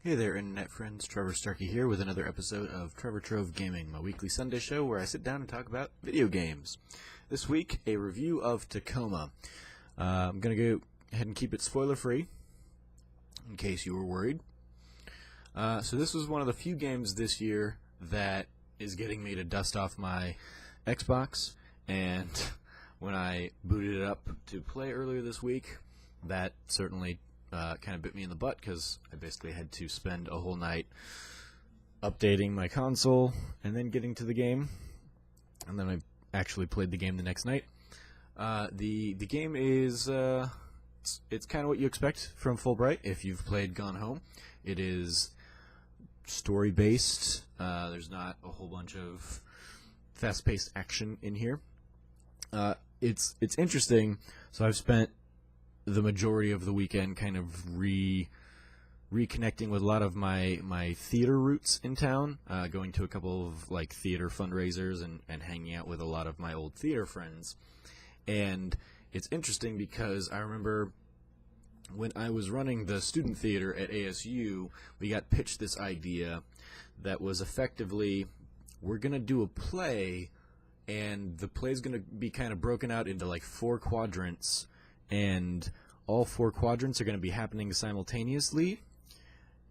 Hey there, internet friends. Trevor Starkey here with another episode of Trevor Trove Gaming, my weekly Sunday show where I sit down and talk about video games. This week, a review of Tacoma. I'm going to go ahead and keep it spoiler-free, in case you were worried. So this was one of the few games this year that is getting me to dust off my Xbox, and when I booted it up to play earlier this week, that certainly kind of bit me in the butt because I basically had to spend a whole night updating my console and then getting to the game, and then I actually played the game the next night. The game is it's kind of what you expect from Fulbright if you've played Gone Home. It is story based. There's not a whole bunch of fast-paced action in here. It's interesting. So I've spent the majority of the weekend kind of reconnecting with a lot of my theater roots in town, going to a couple of like theater fundraisers and hanging out with a lot of my old theater friends. And it's interesting because I remember when I was running the student theater at ASU, we got pitched this idea that was effectively, we're going to do a play, and the play's going to be kind of broken out into like 4 quadrants, and all 4 quadrants are going to be happening simultaneously,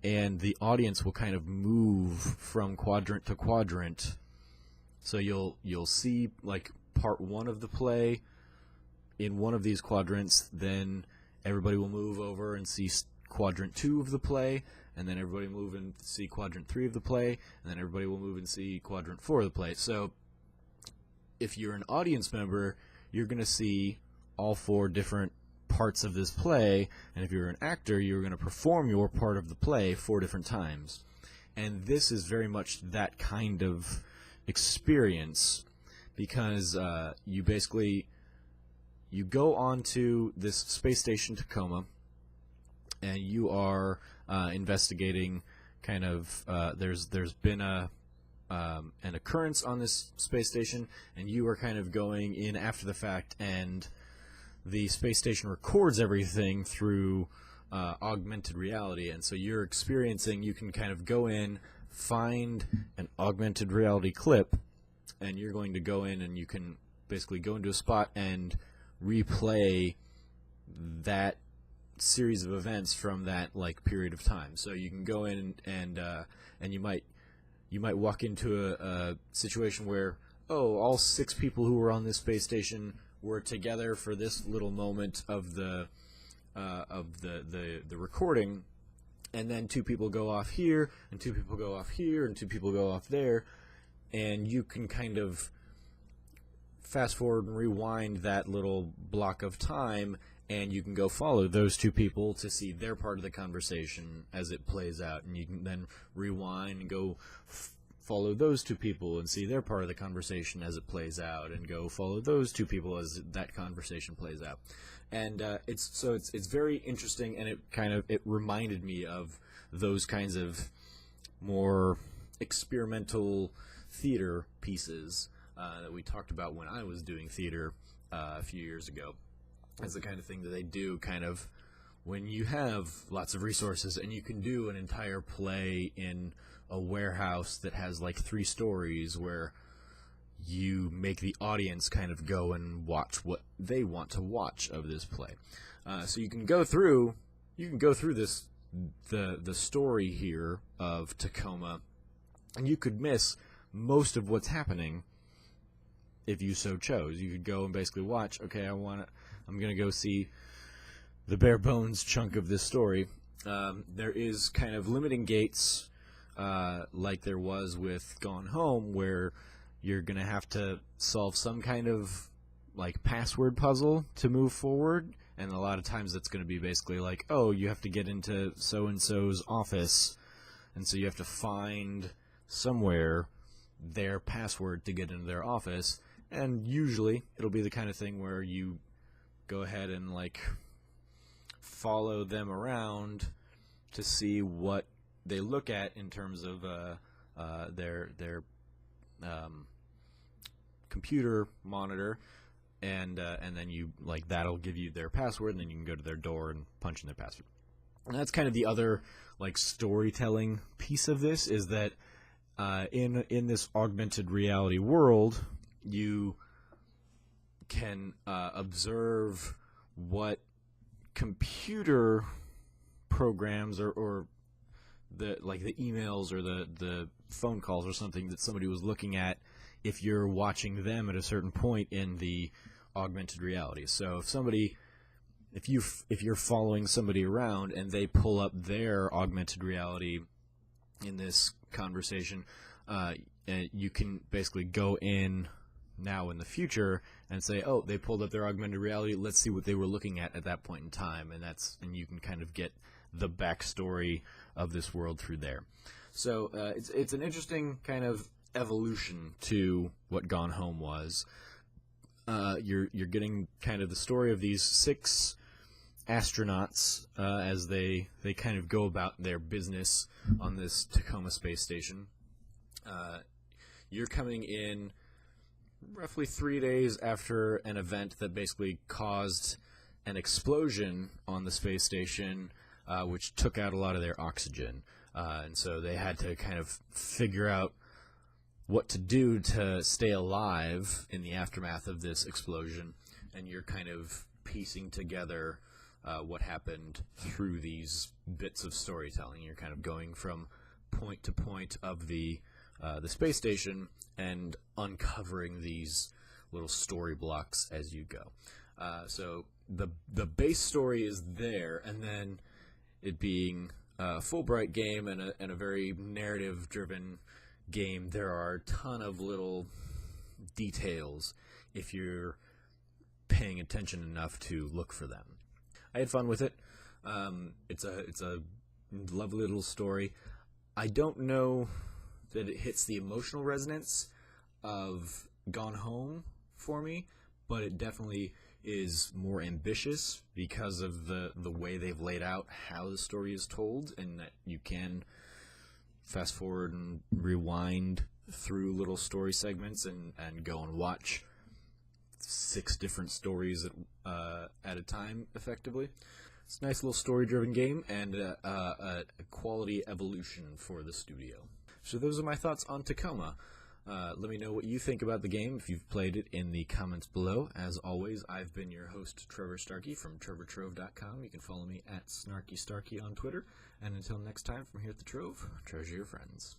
and the audience will kind of move from quadrant to quadrant. So you'll see like part 1 of the play in one of these quadrants, then everybody will move over and see quadrant 2 of the play, and then everybody will move and see quadrant 3 of the play, and then everybody will move and see quadrant 4 of the play. So if you're an audience member, you're going to see all 4 different parts of this play, and if you're an actor, you're going to perform your part of the play 4 different times. And this is very much that kind of experience, because you go onto this space station Tacoma, and you are investigating kind of there's been an occurrence on this space station, and you are kind of going in after the fact, and the space station records everything through augmented reality, and so you're experiencing, you can kind of go in, find an augmented reality clip, and you're going to go in and you can basically go into a spot and replay that series of events from that like period of time. So you can go in and you might walk into a situation where, oh, all 6 people who were on this space station were together for this little moment of the recording, and then 2 people go off here, and 2 people go off here, and 2 people go off there, and you can kind of fast forward and rewind that little block of time, and you can go follow those 2 people to see their part of the conversation as it plays out, and you can then rewind and go follow those 2 people and see their part of the conversation as it plays out, and go follow those 2 people as that conversation plays out. And it's very interesting, and it reminded me of those kinds of more experimental theater pieces that we talked about when I was doing theater a few years ago. It's the kind of thing that they do kind of when you have lots of resources and you can do an entire play in a warehouse that has like 3 stories, where you make the audience kind of go and watch what they want to watch of this play. So you can go through this the story here of Tacoma, and you could miss most of what's happening if you so chose. You could go and basically watch, okay, I'm going to go see the bare bones chunk of this story. There is kind of limiting gates, like there was with Gone Home, where you're going to have to solve some kind of like password puzzle to move forward, and a lot of times it's going to be basically like, oh, you have to get into so-and-so's office, and so you have to find somewhere their password to get into their office. And usually it'll be the kind of thing where you go ahead and like follow them around to see what they look at in terms of their computer monitor, and then you like that'll give you their password, and then you can go to their door and punch in their password. And that's kind of the other like storytelling piece of this, is that in this augmented reality world, you can observe what computer programs or the emails or the phone calls or something that somebody was looking at if you're watching them at a certain point in the augmented reality. So if you're following somebody around and they pull up their augmented reality in this conversation, you can basically go in now in the future and say, oh, they pulled up their augmented reality, let's see what they were looking at that point in time, and you can kind of get the backstory of this world through there. So it's an interesting kind of evolution to what Gone Home was. You're getting kind of the story of these 6 astronauts as they kind of go about their business on this Tacoma space station. You're coming in roughly 3 days after an event that basically caused an explosion on the space station, which took out a lot of their oxygen. And so they had to kind of figure out what to do to stay alive in the aftermath of this explosion. And you're kind of piecing together what happened through these bits of storytelling. You're kind of going from point to point of the space station and uncovering these little story blocks as you go. So the base story is there, and then it being a Fulbright game and a very narrative-driven game, there are a ton of little details if you're paying attention enough to look for them. I had fun with it. It's a lovely little story. I don't know that it hits the emotional resonance of Gone Home for me, but it definitely is more ambitious because of the way they've laid out how the story is told, and that you can fast forward and rewind through little story segments and go and watch 6 different stories at a time, effectively. It's a nice little story-driven game and a quality evolution for the studio. So those are my thoughts on Tacoma. Let me know what you think about the game if you've played it in the comments below. As always, I've been your host, Trevor Starkey from TrevorTrove.com. You can follow me at SnarkyStarkey on Twitter. And until next time, from here at the Trove, treasure your friends.